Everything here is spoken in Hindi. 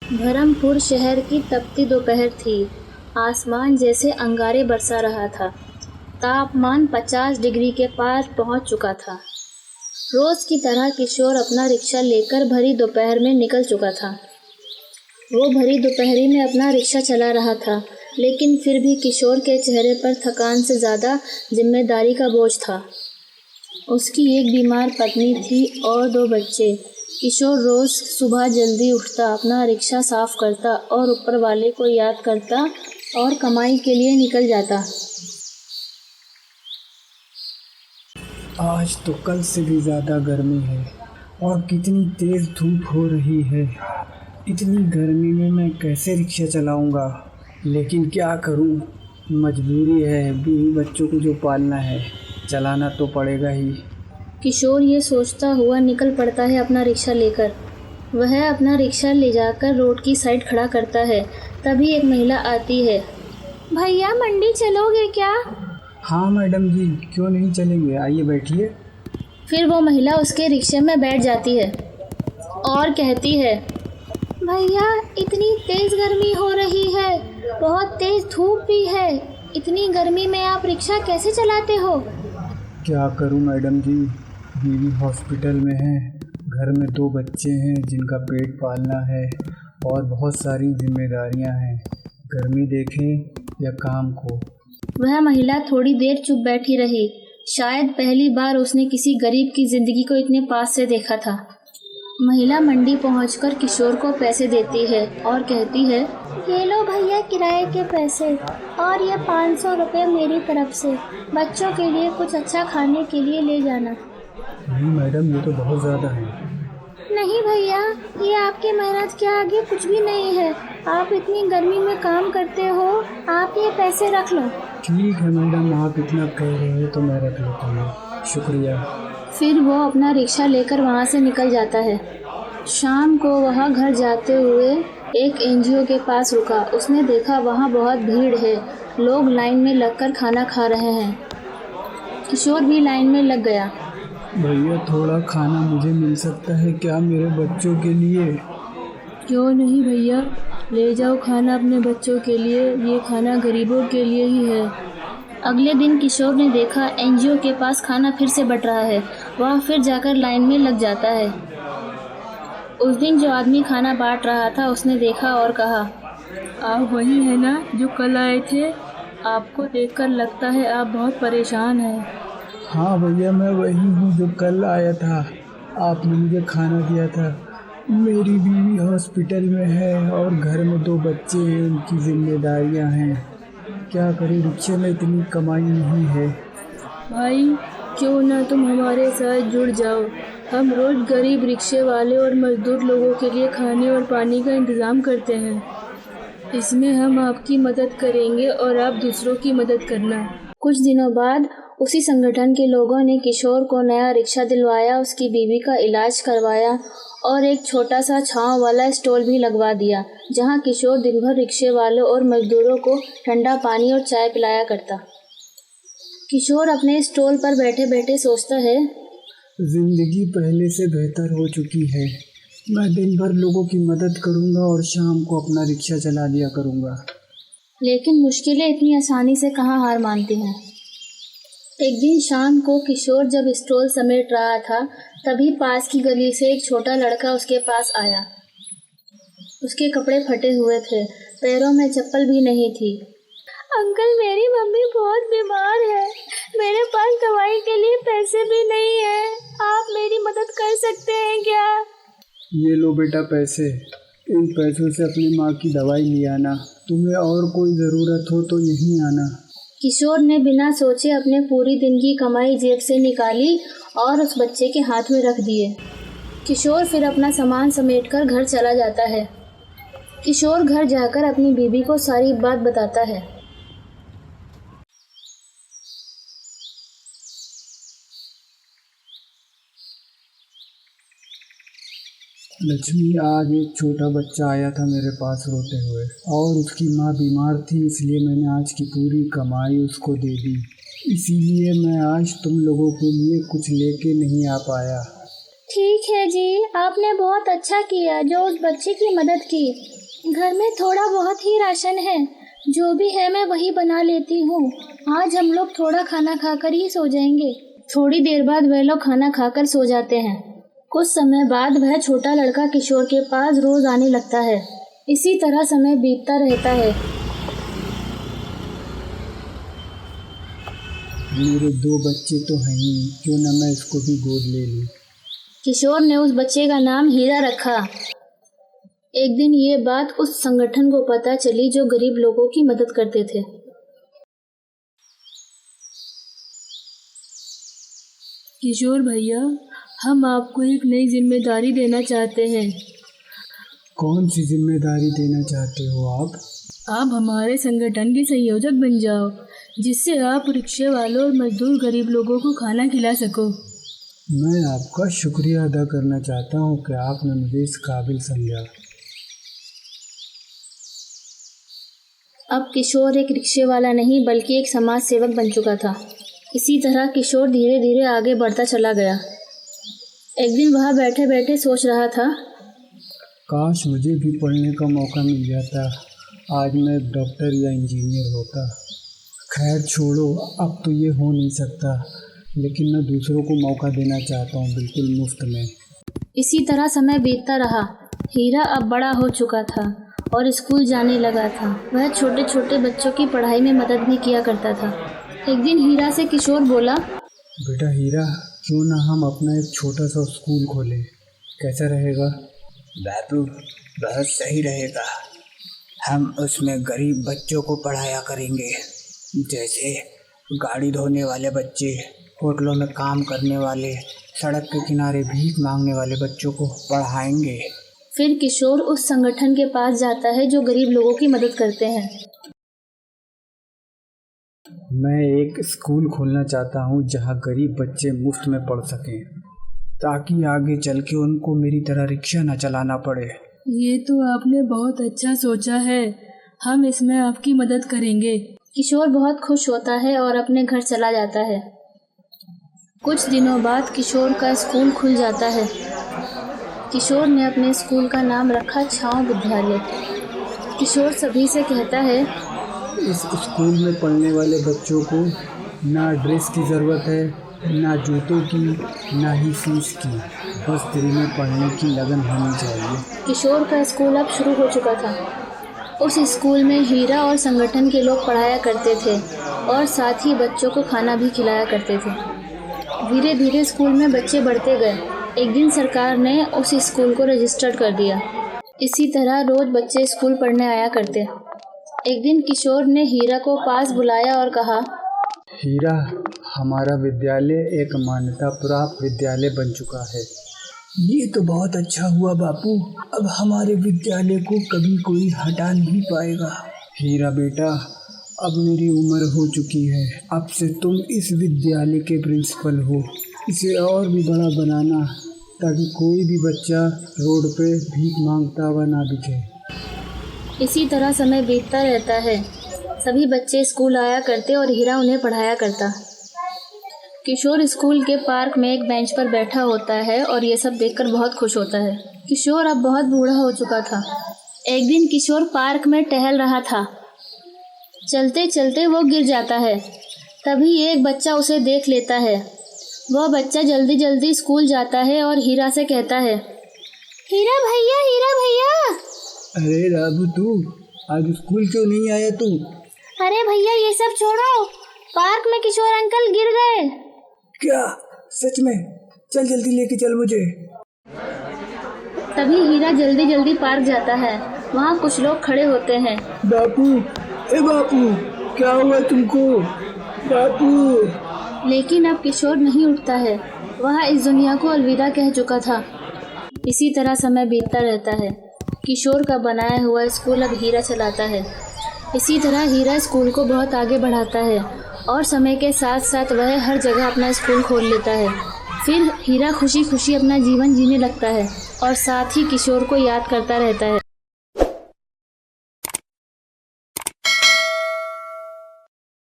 धर्मपुर शहर की तपती दोपहर थी। आसमान जैसे अंगारे बरसा रहा था। तापमान 50 डिग्री के पार पहुंच चुका था। रोज की तरह किशोर अपना रिक्शा लेकर भरी दोपहर में निकल चुका था। वो भरी दोपहरी में अपना रिक्शा चला रहा था, लेकिन फिर भी किशोर के चेहरे पर थकान से ज़्यादा जिम्मेदारी का बोझ था। उसकी एक बीमार पत्नी थी और 2 बच्चे। किशोर रोज़ सुबह जल्दी उठता, अपना रिक्शा साफ करता और ऊपर वाले को याद करता और कमाई के लिए निकल जाता। आज तो कल से भी ज़्यादा गर्मी है और कितनी तेज़ धूप हो रही है। इतनी गर्मी में मैं कैसे रिक्शा चलाऊंगा? लेकिन क्या करूं, मजबूरी है। बीवी बच्चों को जो पालना है, चलाना तो पड़ेगा ही। किशोर ये सोचता हुआ निकल पड़ता है अपना रिक्शा लेकर। वह अपना रिक्शा ले जाकर रोड की साइड खड़ा करता है। तभी एक महिला आती है। भैया, मंडी चलोगे क्या? हाँ मैडम जी, क्यों नहीं चलेंगे, आइए बैठिए। फिर वो महिला उसके रिक्शे में बैठ जाती है और कहती है, भैया, इतनी तेज़ गर्मी हो रही है, बहुत तेज़ धूप भी है। इतनी गर्मी में आप रिक्शा कैसे चलाते हो? क्या करूं मैडम जी, बीवी हॉस्पिटल में है, घर में 2 बच्चे हैं जिनका पेट पालना है और बहुत सारी जिम्मेदारियां हैं। गर्मी देखें या काम को। वह महिला थोड़ी देर चुप बैठी रही। शायद पहली बार उसने किसी गरीब की जिंदगी को इतने पास से देखा था। महिला मंडी पहुंचकर किशोर को पैसे देती है और कहती है, ये लो भैया किराए के पैसे, और ये 500 रुपये मेरी तरफ से। बच्चों के लिए कुछ अच्छा खाने के लिए ले जाना। नहीं मैडम, ये तो बहुत ज़्यादा है। नहीं भैया, ये आपकी मेहनत के आगे कुछ भी नहीं है। आप इतनी गर्मी में काम करते हो, आप ये पैसे रख लो। ठीक है मैडम, आप इतना कह रहे हैं तो मैं रख लेता हूँ, शुक्रिया। फिर वो अपना रिक्शा लेकर वहाँ से निकल जाता है। शाम को वह घर जाते हुए एक एनजीओ के पास रुका। उसने देखा वहाँ बहुत भीड़ है, लोग लाइन में लगकर खाना खा रहे हैं। किशोर भी लाइन में लग गया। भैया, थोड़ा खाना मुझे मिल सकता है क्या, मेरे बच्चों के लिए? क्यों नहीं भैया, ले जाओ खाना अपने बच्चों के लिए। ये खाना गरीबों के लिए ही है। अगले दिन किशोर ने देखा एनजीओ के पास खाना फिर से बट रहा है। वह फिर जाकर लाइन में लग जाता है। उस दिन जो आदमी खाना बांट रहा था उसने देखा और कहा, आप वही है ना जो कल आए थे? आपको देखकर लगता है आप बहुत परेशान हैं। हाँ भैया, मैं वही हूँ जो कल आया था। आपने मुझे खाना दिया था। मेरी बीवी हॉस्पिटल में है और घर में 2 बच्चे हैं, उनकी जिम्मेदारियाँ हैं। क्या करूँ, रिक्शे में इतनी कमाई नहीं है। भाई, क्यों ना तुम हमारे साथ जुड़ जाओ। हम रोज गरीब रिक्शे वाले और मजदूर लोगों के लिए खाने और पानी का इंतज़ाम करते हैं। इसमें हम आपकी मदद करेंगे और आप दूसरों की मदद करना। कुछ दिनों बाद उसी संगठन के लोगों ने किशोर को नया रिक्शा दिलवाया, उसकी बीवी का इलाज करवाया और एक छोटा सा छांव वाला स्टॉल भी लगवा दिया, जहां किशोर दिन भर रिक्शे वालों और मजदूरों को ठंडा पानी और चाय पिलाया करता। किशोर अपने स्टॉल पर बैठे बैठे सोचता है, जिंदगी पहले से बेहतर हो चुकी है। मैं दिन भर लोगों की मदद करूँगा और शाम को अपना रिक्शा चला लिया करूँगा। लेकिन मुश्किलें इतनी आसानी से कहाँ हार मानती हैं। एक दिन शाम को किशोर जब स्टॉल समेट रहा था, तभी पास की गली से एक छोटा लड़का उसके पास आया। उसके कपड़े फटे हुए थे, पैरों में चप्पल भी नहीं थी। अंकल, मेरी मम्मी बहुत बीमार है, मेरे पास दवाई के लिए पैसे भी नहीं है, आप मेरी मदद कर सकते हैं क्या? ये लो बेटा पैसे, इन पैसों से अपनी माँ की दवाई ले आना। तुम्हें और कोई ज़रूरत हो तो यहीं आना। किशोर ने बिना सोचे अपने पूरी दिन की कमाई जेब से निकाली और उस बच्चे के हाथ में रख दिए। किशोर फिर अपना सामान समेटकर घर चला जाता है। किशोर घर जाकर अपनी बीवी को सारी बात बताता है। लक्ष्मी, आज एक छोटा बच्चा आया था मेरे पास रोते हुए, और उसकी माँ बीमार थी, इसलिए मैंने आज की पूरी कमाई उसको दे दी। इसीलिए मैं आज तुम लोगों के लिए कुछ लेके नहीं आ पाया। ठीक है जी, आपने बहुत अच्छा किया जो उस बच्चे की मदद की। घर में थोड़ा बहुत ही राशन है, जो भी है मैं वही बना लेती हूँ। आज हम लोग थोड़ा खाना खाकर ही सो जाएंगे। थोड़ी देर बाद वह लोग खाना खाकर सो जाते हैं। कुछ समय बाद वह छोटा लड़का किशोर के पास रोज आने लगता है। इसी तरह समय बीतता रहता है। मेरे 2 बच्चे तो हैं ही, क्यों न मैं इसको भी गोद ले लूं। किशोर ने उस बच्चे का नाम हीरा रखा। एक दिन ये बात उस संगठन को पता चली जो गरीब लोगों की मदद करते थे। किशोर भैया, हम आपको एक नई जिम्मेदारी देना चाहते हैं। कौन सी जिम्मेदारी देना चाहते हो आप? आप हमारे संगठन के संयोजक बन जाओ, जिससे आप रिक्शे वालों और मजदूर गरीब लोगों को खाना खिला सको। मैं आपका शुक्रिया अदा करना चाहता हूँ कि आपने मुझे इस काबिल समझा। अब किशोर एक रिक्शे वाला नहीं बल्कि एक समाज सेवक बन चुका था। इसी तरह किशोर धीरे धीरे आगे बढ़ता चला गया। एक दिन वह बैठे बैठे सोच रहा था, काश मुझे भी पढ़ने का मौका मिल जाता। आज मैं डॉक्टर या इंजीनियर होता। खैर छोड़ो, अब तो ये हो नहीं सकता, लेकिन मैं दूसरों को मौका देना चाहता हूँ, बिल्कुल मुफ्त में। इसी तरह समय बीतता रहा। हीरा अब बड़ा हो चुका था और स्कूल जाने लगा था। वह छोटे छोटे बच्चों की पढ़ाई में मदद भी किया करता था। एक दिन हीरा से किशोर बोला, बेटा हीरा, क्यों ना हम अपना एक छोटा सा स्कूल खोलें, कैसा रहेगा? बाबू, बहुत सही रहेगा। हम उसमें गरीब बच्चों को पढ़ाया करेंगे, जैसे गाड़ी धोने वाले बच्चे, होटलों में काम करने वाले, सड़क के किनारे भीख मांगने वाले बच्चों को पढ़ाएंगे। फिर किशोर उस संगठन के पास जाता है जो गरीब लोगों की मदद करते हैं। मैं एक स्कूल खोलना चाहता हूँ जहाँ गरीब बच्चे मुफ्त में पढ़ सकें, ताकि आगे चल के उनको मेरी तरह रिक्शा न चलाना पड़े। ये तो आपने बहुत अच्छा सोचा है, हम इसमें आपकी मदद करेंगे। किशोर बहुत खुश होता है और अपने घर चला जाता है। कुछ दिनों बाद किशोर का स्कूल खुल जाता है। किशोर ने अपने स्कूल का नाम रखा छाँव विद्यालय। किशोर सभी से कहता है, इस स्कूल में पढ़ने वाले बच्चों को ना ड्रेस की ज़रूरत है, ना जूतों की, ना ही फीस की, बस दिल में पढ़ने की लगन होनी चाहिए। किशोर का स्कूल अब शुरू हो चुका था। उस स्कूल में हीरा और संगठन के लोग पढ़ाया करते थे और साथ ही बच्चों को खाना भी खिलाया करते थे। धीरे धीरे स्कूल में बच्चे बढ़ते गए। एक दिन सरकार ने उस स्कूल को रजिस्टर्ड कर दिया। इसी तरह रोज बच्चे स्कूल पढ़ने आया करते। एक दिन किशोर ने हीरा को पास बुलाया और कहा, हीरा, हमारा विद्यालय एक मान्यता प्राप्त विद्यालय बन चुका है। ये तो बहुत अच्छा हुआ बापू, अब हमारे विद्यालय को कभी कोई हटा नहीं पाएगा। हीरा बेटा, अब मेरी उम्र हो चुकी है, अब से तुम इस विद्यालय के प्रिंसिपल हो। इसे और भी बड़ा बनाना, ताकि कोई भी बच्चा रोड पे भीख मांगता हुआ ना दिखे। इसी तरह समय बीतता रहता है। सभी बच्चे स्कूल आया करते और हीरा उन्हें पढ़ाया करता। किशोर स्कूल के पार्क में एक बेंच पर बैठा होता है और ये सब देखकर बहुत खुश होता है। किशोर अब बहुत बूढ़ा हो चुका था। एक दिन किशोर पार्क में टहल रहा था। चलते चलते वो गिर जाता है। तभी एक बच्चा उसे देख लेता है। वह बच्चा जल्दी जल्दी स्कूल जाता है और हीरा से कहता है, हीरा भैया, हीरा भैया। अरे राबू, तू आज स्कूल क्यों नहीं आया तू? अरे भैया, ये सब छोड़ो, पार्क में किशोर अंकल गिर गए। क्या? सच में? चल जल्दी लेके चल मुझे। तभी हीरा जल्दी जल्दी पार्क जाता है। वहाँ कुछ लोग खड़े होते हैं। बापू, ए बापू, क्या हुआ तुमको? बापू। लेकिन अब किशोर नहीं उठता है। वह इस दुनिया को अलविदा कह चुका था। इसी तरह समय बीतता रहता है। किशोर का बनाया हुआ स्कूल अब हीरा चलाता है। इसी तरह हीरा स्कूल को बहुत आगे बढ़ाता है और समय के साथ साथ वह हर जगह अपना स्कूल खोल लेता है। फिर हीरा खुशी खुशी अपना जीवन जीने लगता है और साथ ही किशोर को याद करता रहता है।